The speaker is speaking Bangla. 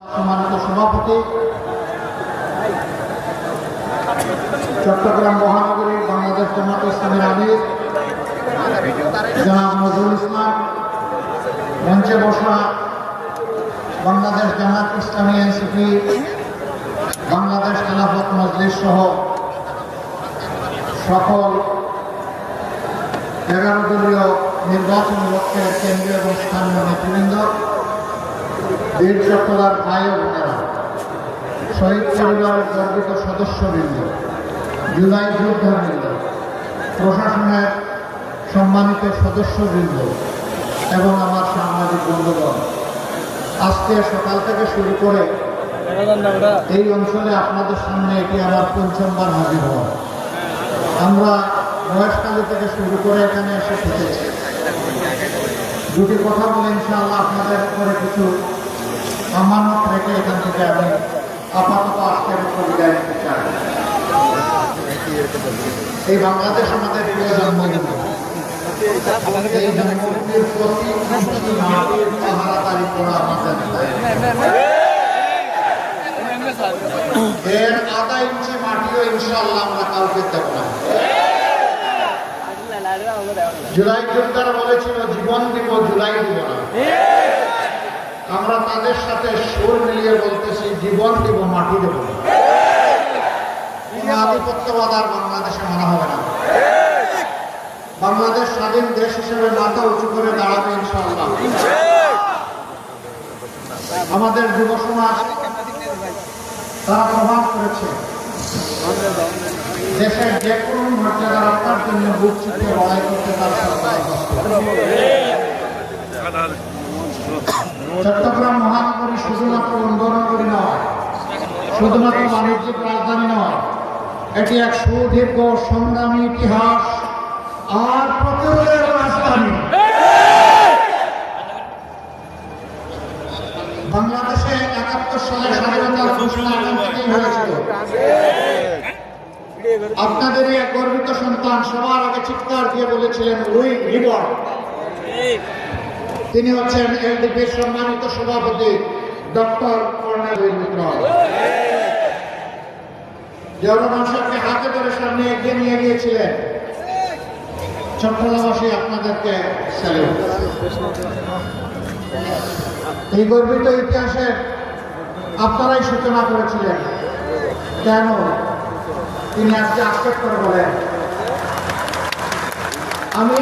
সম্মানিত সভাপতি, চট্টগ্রাম মহানগরীর বাংলাদেশ জামাত ইসলামের আমির জনাব নজরুল ইসলাম, মঞ্চে বসা বাংলাদেশ জামাত ইসলামী এনসিপি, বাংলাদেশ খেলাফত মজলিস সহ সকল 11 দলীয় নির্বাচন লক্ষ্যের কেন্দ্রীয় এবং স্থানীয় নেতৃবৃন্দ, বীর চট্টলার ভাই ও বোনেরা, শহীদ পরিবারের গর্বিত সদস্যবৃন্দ, জুলাই যোদ্ধাবৃন্দ, প্রশাসনের সম্মানিত সদস্যবৃন্দ এবং আমার সাংবাদিক বন্ধুগণ, আজকে সকাল থেকে শুরু করে এই অঞ্চলে আপনাদের সামনে এটি আমার পঞ্চমবার হাজির হওয়া। আমরা মহেশখালী থেকে শুরু করে এখানে এসে থেকেছি। দুটি কথা বলে ইনশাআল্লাহ আপনাদের উপরে কিছু আমানত রেখে এখান থেকে আমি আপাতত আজকের উপর বিদায় নিতে চাই। এই বাংলাদেশ আমাদের প্রিয় জন্মভূমি। এই জন্মভূমির প্রতি মাটির পাহারাদারি করা আমাদের এর আধা ইঞ্চি মাটিও ইনশাআল্লাহ আমরা কাউকে দেব না। জুলাই যোদ্ধারা বলেছিল জীবন দিব, জুলাই দিব না। আমরা তাদের সাথে সুর মিলিয়ে বলতেছি জীবন দিব, মাটি দেব না। আধিপত্যবাদ আর বাংলাদেশে মানা হবে না। বাংলাদেশ স্বাধীন দেশ হিসেবে মাথা উঁচু করে দাঁড়াবে ইনশাআল্লাহ। আমাদের যুব সমাজ তারা প্রভাব করেছে দেশের যে কোনো মর্যাদা রক্ষার জন্য বুক চিপিয়ে লড়াই করতে তার চট্টগ্রাম মহানগরী শুধুমাত্র বন্দরনগরী নয়, শুধুমাত্র বাণিজ্যিক রাজধানী নয়, এটি এক সুদীর্ঘ সংগ্রামী ইতিহাস আর প্রতিরোধের রাজধানী। বাংলাদেশে 71 সালে স্বাধীনতার ঘোষণা থেকেই হয়েছিল। আপনাদের এই গর্বিত সন্তান সবার আগে চিৎকার দিয়ে বলেছিলেন উই লিবর। তিনি হচ্ছেন এলডিপির সম্মানিত সভাপতি ডক্টর কর্নেল মিত্র। জিয়াউর সাহেবকে হাতে ধরে সামনে এগিয়ে নিয়ে গিয়েছিলেন। চট্টগ্রামবাসী আপনাদেরকে স্যালুট। এই গর্বিত ইতিহাসের আপনারাই সূচনা করেছিলেন। কেন? তিনি আজকে আক্ষেপ করে বলেন আমি